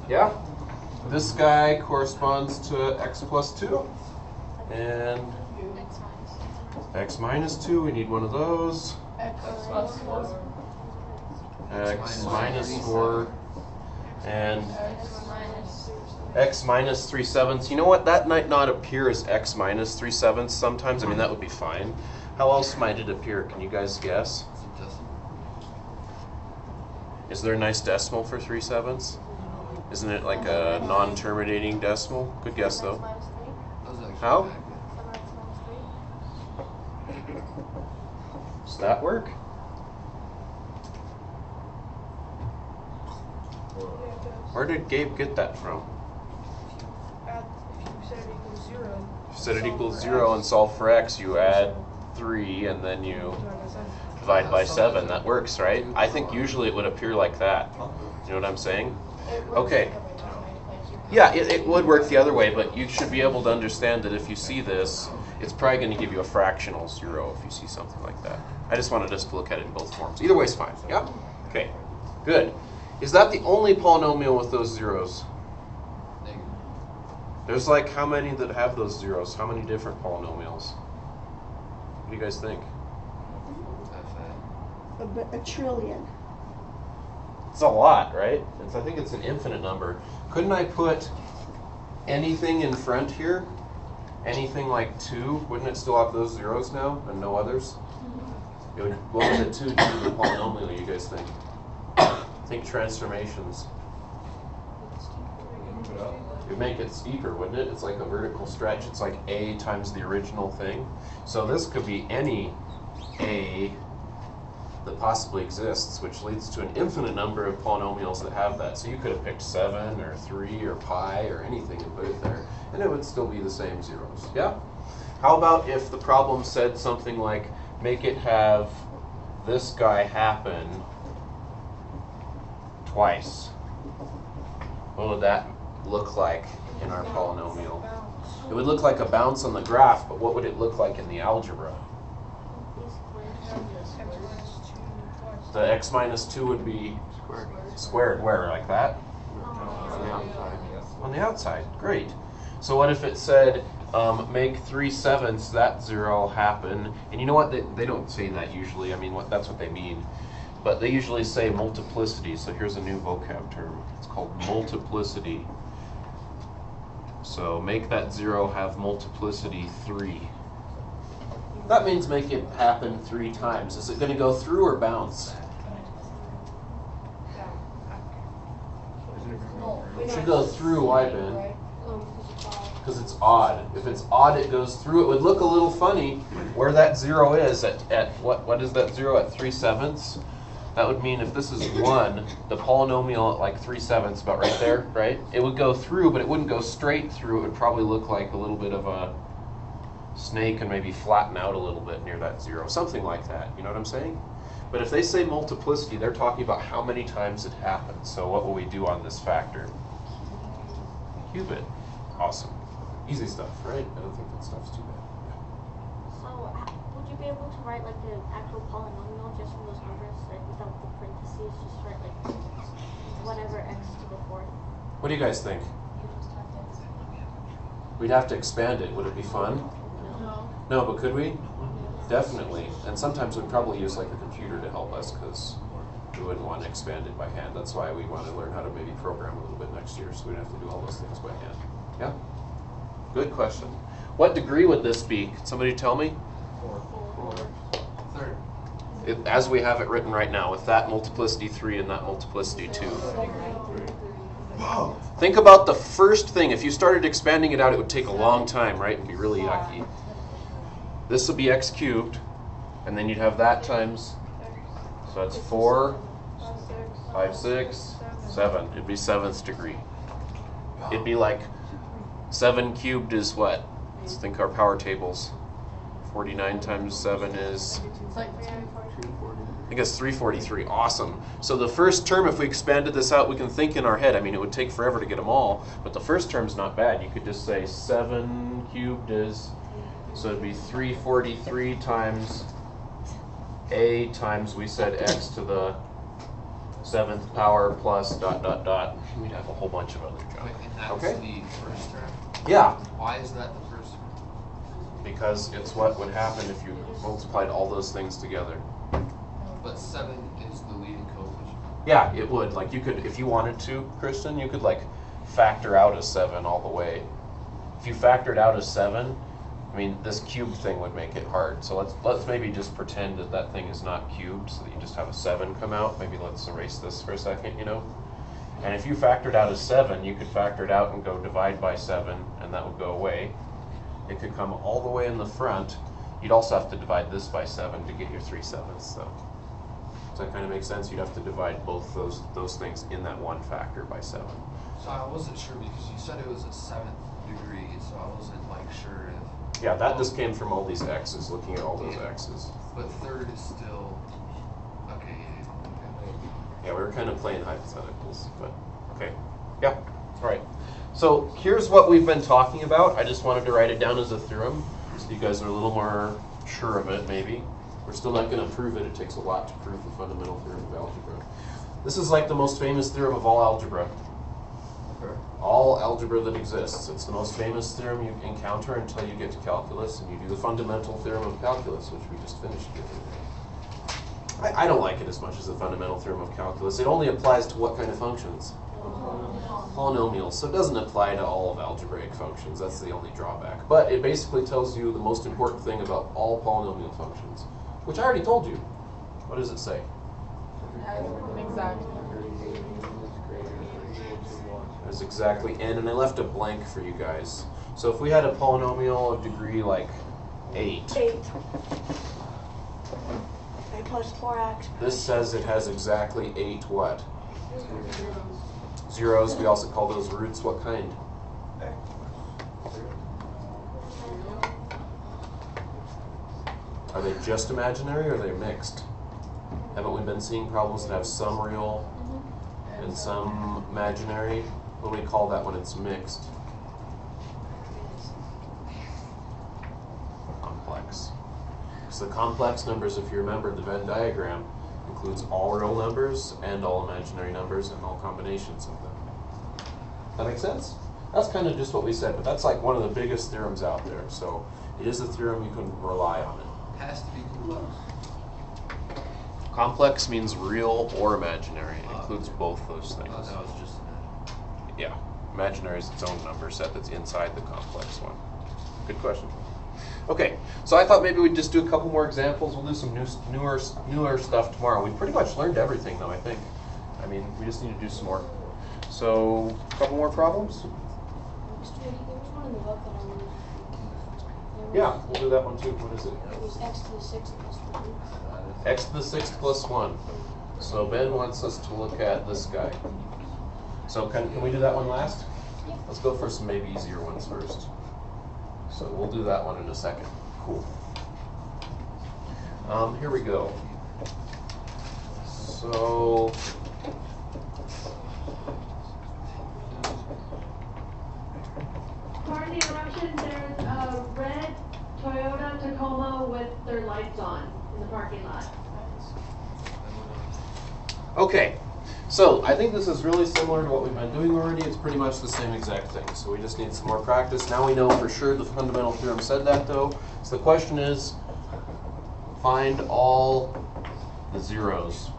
Yeah? This guy corresponds to x plus 2. And x minus 2, we need one of those. X plus 4. X minus 4. And x minus 3/7. You know what? That might not appear as x minus 3/7 sometimes. I mean, that would be fine. How else might it appear? Can you guys guess? Is there a nice decimal for 3/7? Isn't it like a non-terminating decimal? Good guess, though. How? Does that work? Where did Gabe get that from? If you said it equals 0. If you said it equals 0 and solve for x, you add 3 and then you divide by 7. That works, right? I think usually it would appear like that. You know what I'm saying? Okay. Yeah, it would work the other way, but you should be able to understand that if you see this, it's probably going to give you a fractional 0 if you see something like that. I just wanted us to look at it in both forms. Either way is fine. Yeah? Okay. Good. Is that the only polynomial with those zeros? There's like how many that have those zeros? How many different polynomials? What do you guys think? A trillion. It's a lot, right? I think it's an infinite number. Couldn't I put anything in front here? Anything like 2? Wouldn't it still have those zeros now and no others? It would, what would the 2 do to the polynomial, you guys think? Think transformations. It would make it steeper, wouldn't it? It's like a vertical stretch. It's like a times the original thing. So this could be any a that possibly exists, which leads to an infinite number of polynomials that have that. So you could have picked 7 or 3 or pi or anything and put it there, and it would still be the same zeros. Yeah? How about if the problem said something like, make it have this guy happen twice? What would that look like in our polynomial? It would look like a bounce on the graph, but what would it look like in the algebra? The x minus 2 would be squared. Where? Like that? On the outside. Great. So what if it said, make 3/7 that 0 happen? And you know what? They don't say that usually. I mean, that's what they mean. But they usually say multiplicity. So here's a new vocab term. It's called multiplicity. So make that 0 have multiplicity 3. That means make it happen 3 times. Is it going to go through or bounce? It should go through. Why, Ben? Because it's odd. If it's odd, it goes through. It would look a little funny where that 0 is at what is that 0 at 3/7? That would mean if this is 1, the polynomial at like 3/7, about right there, right? It would go through, but it wouldn't go straight through. It would probably look like a little bit of a snake and maybe flatten out a little bit near that 0. Something like that. You know what I'm saying? But if they say multiplicity, they're talking about how many times it happens. So what will we do on this factor? Cube it. Awesome. Easy stuff, right? I don't think that stuff's too bad. So would you be able to write like the actual polynomial just from those numbers, like without the parentheses, just write like whatever x to the 4th? What do you guys think? We'd have to expand it. Would it be fun? No. No, but could we? Definitely. And sometimes we'd probably use like a computer to help us because we wouldn't want to expand it by hand. That's why we want to learn how to maybe program a little bit next year, so we'd have to do all those things by hand. Yeah? Good question. What degree would this be? Can somebody tell me? 4. Third. As we have it written right now, with that multiplicity 3 and that multiplicity 2. Think about the first thing. If you started expanding it out, it would take a long time, right? It'd be really yucky. This would be x cubed, and then you'd have that times, so that's 4, 5, 6, 7. It'd be 7th degree. It'd be like 7 cubed is what? Let's think our power tables. 49 times 7 is, It's like 340. I think it's 343. Awesome. So the first term, if we expanded this out, we can think in our head. I mean, it would take forever to get them all, but the first term's not bad. You could just say 7 cubed is, so it'd be 343 times a times, we said x to the 7th power plus dot dot dot. We'd have a whole bunch of other Wait, junk. and that's Okay? the first term? Yeah, Why is that the first term? because it's what would happen if you multiplied all those things together. But 7 is the leading coefficient. Yeah, it would. Like you could, if you wanted to, Kristen, you could like factor out a 7 all the way. If you factored out a 7, I mean, this cubed thing would make it hard. So let's maybe just pretend that that thing is not cubed, so that you just have a 7 come out. Maybe let's erase this for a second, you know. And if you factored out a 7, you could factor it out and go divide by 7, and that would go away. It could come all the way in the front. You'd also have to divide this by 7 to get your 3/7. So does that kind of make sense? You'd have to divide both those things in that one factor by 7. So I wasn't sure because you said it was a 7th degree, so I wasn't like sure if. Yeah, that just came from all these x's, looking at all those x's. But third is still okay. Yeah, we were kind of playing hypotheticals, but okay. Yeah, all right. So here's what we've been talking about. I just wanted to write it down as a theorem, so you guys are a little more sure of it, maybe. We're still not going to prove it. It takes a lot to prove the fundamental theorem of algebra. This is like the most famous theorem of all algebra. All algebra that exists. It's the most famous theorem you encounter until you get to calculus and you do the fundamental theorem of calculus, which we just finished the other day. I don't like it as much as the fundamental theorem of calculus. It only applies to what kind of functions? Polynomials. So it doesn't apply to all of algebraic functions. That's the only drawback. But it basically tells you the most important thing about all polynomial functions, which I already told you. What does it say? Exactly. There's exactly n, and I left a blank for you guys. So if we had a polynomial of degree like 8, 8. 8 plus 4x. this says it has exactly 8 what? Zeros. We also call those roots. What kind? Are they just imaginary or are they mixed? Haven't we been seeing problems that have some real and some imaginary? What do we call that when it's mixed? Complex. So the complex numbers, if you remember the Venn diagram, includes all real numbers and all imaginary numbers and all combinations of them. That make sense? That's kind of just what we said, but that's like one of the biggest theorems out there. So it is a theorem you can rely on it. Has to be complex. Complex means real or imaginary. It includes both those things. Oh, that was just an Yeah, imaginary is its own number set that's inside the complex one. Good question. Okay, so I thought maybe we'd just do a couple more examples. We'll do some newer stuff tomorrow. We pretty much learned everything though, I think. I mean, we just need to do some more. So, a couple more problems? Yeah, we'll do that one too. What is it? It was x to the 6th plus 1. X to the 6th plus 1. So Ben wants us to look at this guy. So can we do that one last? Yeah. Let's go for some maybe easier ones first. So we'll do that one in a second. Cool. Here we go. So Pardon the interruption, there's a red Toyota Tacoma with their lights on in the parking lot. okay. So I think this is really similar to what we've been doing already. It's pretty much the same exact thing. So we just need some more practice. Now we know for sure the fundamental theorem said that though. So the question is, find all the zeros.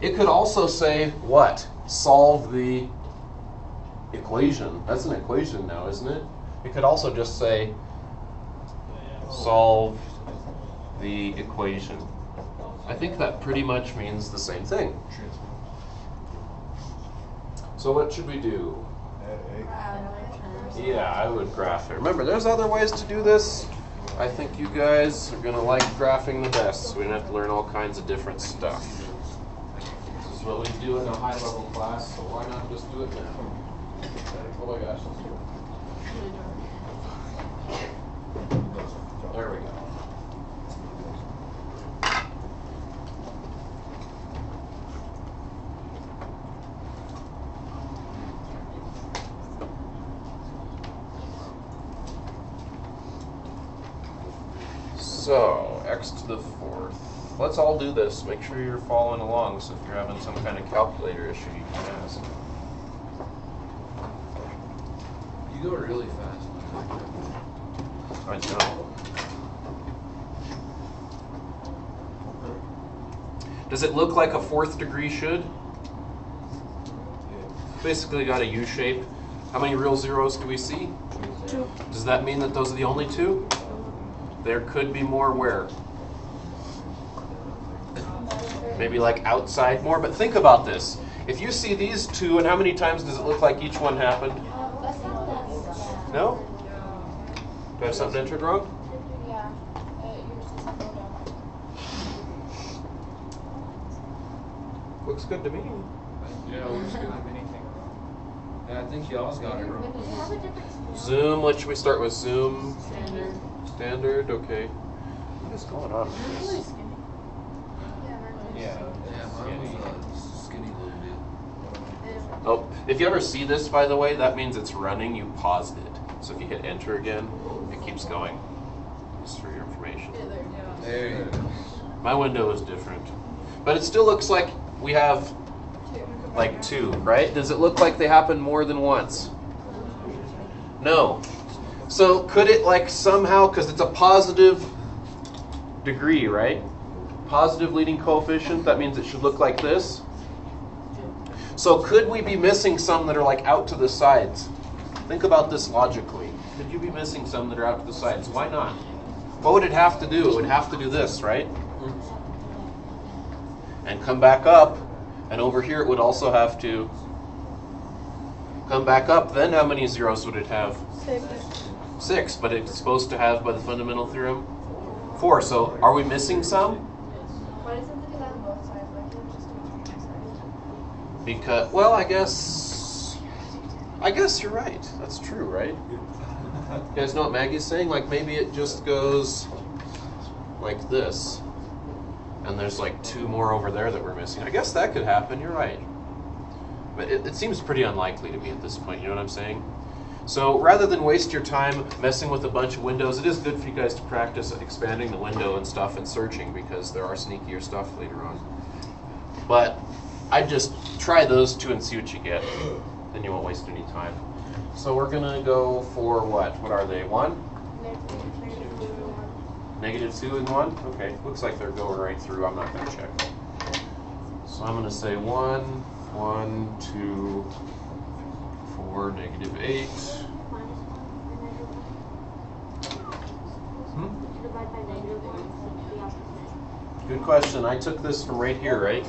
It could also say what? Solve the equation. That's an equation now, isn't it? It could also just say solve the equation. I think that pretty much means the same thing. So what should we do? Yeah, I would graph it. Remember, there's other ways to do this. I think you guys are going to like graphing the best, so we don't have to learn all kinds of different stuff. This is what we do in a high-level class, so why not just do it now? Oh my gosh. There we go. So, x to the 4th. let's all do this. Make sure you're following along, so if you're having some kind of calculator issue, you can ask. You go really fast. I know. Does it look like a 4th degree should? Basically got a U shape. How many real zeros do we see? 2. Does that mean that those are the only 2? There could be more where? Maybe like outside more, but think about this. If you see these 2, and how many times does it look like each one happened? No? Do I have something entered wrong? Yeah. Yours doesn't go down. Looks good to me. Yeah, looks good. Yeah, I think y'all's got it wrong. Do you have a different scale? Zoom, what should we start with? Zoom? Standard. Standard, okay. What is going on with Really this? skinny. Yeah, mine was a skinny little bit. Oh, if you ever see this, by the way, that means it's running. You paused it. So if you hit enter again, it keeps going. Just for your information. There you go. My window is different. But it still looks like we have like 2, right? Does it look like they happen more than once? No. So could it like somehow, because it's a positive degree, right? Positive leading coefficient, that means it should look like this. So could we be missing some that are like out to the sides? Think about this logically. Could you be missing some that are out to the sides? Why not? What would it have to do? It would have to do this, right? And come back up. And over here it would also have to come back up. Then how many zeros would it have? 6, but it's supposed to have, by the fundamental theorem, 4. So are we missing some? Why doesn't it do that on both sides? Why can't it just do it on one side? Because, well, I guess you're right. That's true, right? You guys know what Maggie's saying? Like maybe it just goes like this. And there's like 2 more over there that we're missing. I guess that could happen, you're right. But it seems pretty unlikely to me at this point, you know what I'm saying? So rather than waste your time messing with a bunch of windows, it is good for you guys to practice expanding the window and stuff and searching, because there are sneakier stuff later on. But I'd just try those 2 and see what you get. Then you won't waste any time. So we're gonna go for what? What are they? 1? -2 and 1? Okay, looks like they're going right through. I'm not going to check. So I'm going to say 1, 1, 2, 4, -8. Minus 1 and -1? Would you divide by -1 so the opposite? Good question. I took this from right here, right?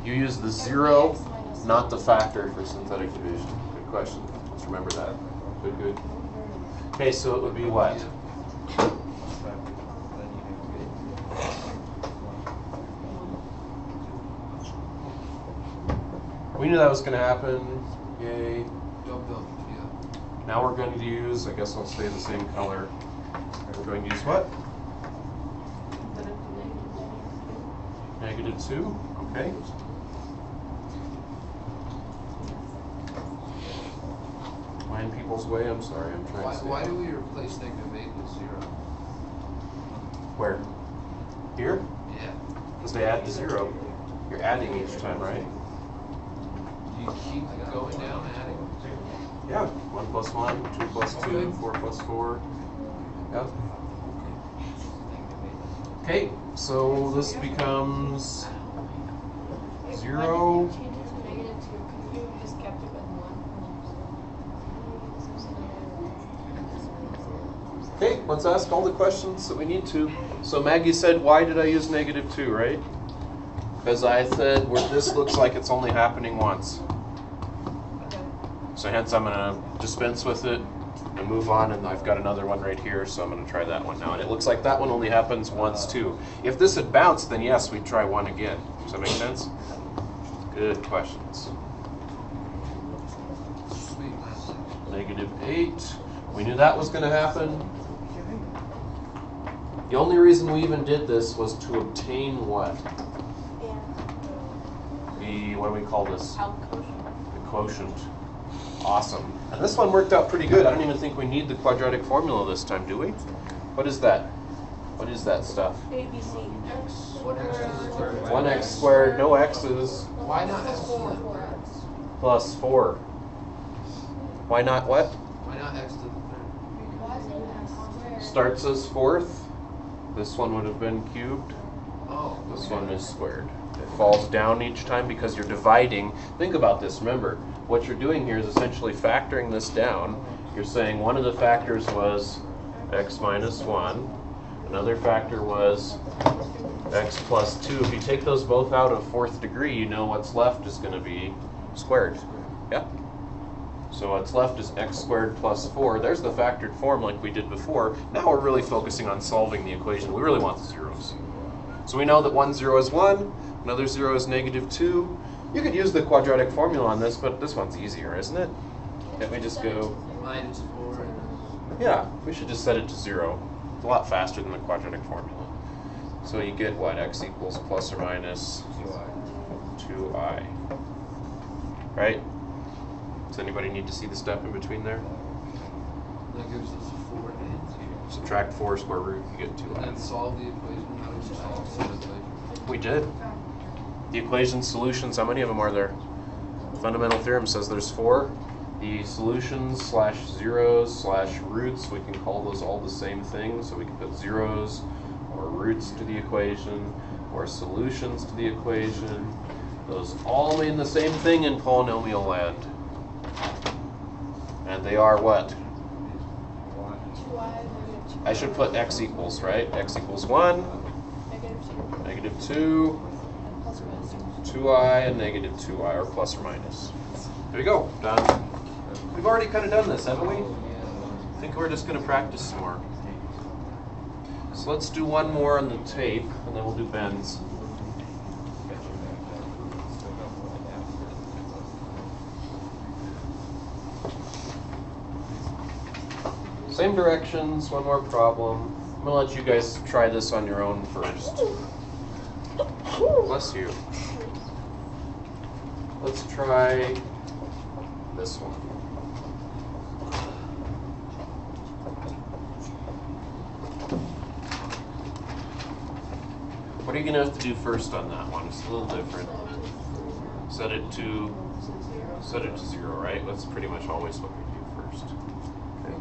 You use the 0, not the factor for synthetic division. Good question. Let's remember that. Good, good. Okay, so it would be what? We knew that was going to happen. Yay. Yeah. Now we're going to use, I guess I'll say the same color. We're going to use what? -2, okay. Am I in people's way? I'm sorry, I'm trying to stay. Why do we replace -8 with 0? Where? Here? Yeah. Because they add to 0. You're adding each time, right? Do you keep going down and adding? Yeah. 1 plus 1, 2 plus 2, 4 plus 4. Yep. Okay, so this becomes 0. Change it to -2 because you just kept it with 1. Okay, let's ask all the questions that we need to. So Maggie said, why did I use -2, right? Because I said, well, this looks like it's only happening once. So hence I'm going to dispense with it and move on, and I've got another one right here, so I'm going to try that one now. And it looks like that one only happens once too. If this had bounced, then yes, we'd try 1 again. Does that make sense? Good questions. Sweet. -8. We knew that was going to happen. The only reason we even did this was to obtain what? The, what do we call this? The quotient. Awesome. And this one worked out pretty good. I don't even think we need the quadratic formula this time, do we? What is that? What is that stuff? ABC. What x to the third? 1x squared, no x's, Why not x to the 4x. plus 4. Why not what? Why not x to the third? Why is it x squared? Starts as fourth. This one would have been cubed. Oh. This one is squared. It falls down each time because you're dividing. Think about this. Remember, what you're doing here is essentially factoring this down. You're saying one of the factors was x minus 1. Another factor was x plus 2. If you take those both out of fourth degree, you know what's left is going to be squared. Yeah? So what's left is x squared plus 4. There's the factored form like we did before. Now we're really focusing on solving the equation. We really want the zeros. So we know that one 0 is 1, another 0 is negative 2. You could use the quadratic formula on this, but this one's easier, isn't it? Can't we just go... Minus 4. Yeah, we should just set it to 0. It's a lot faster than the quadratic formula. So you get what? X equals plus or minus 2i. Right? Does anybody need to see the step in between there? That gives us 4 and 2. Subtract 4 square root, you get And then 2i. solve the equation. How do we solve the equation? We did. The equation solutions, how many of them are there? Fundamental theorem says there's 4. The solutions slash zeros slash roots, we can call those all the same thing. So we can put zeros or roots to the equation or solutions to the equation. Those all mean the same thing in polynomial land. And they are what? 2i, I should put x equals, right? X equals 1, negative 2, negative 2, and plus or minus 2i, and negative 2i, or plus or minus. There you go, done. We've already kind of done this, haven't we? I think we're just going to practice some more. So let's do one more on the tape, and then we'll do Ben's. Same directions, one more problem. I'm going to let you guys try this on your own first. Bless you. Let's try this one. What are you going to have to do first on that one? It's a little different. Set it to 0, right? That's pretty much always what we do first. Okay.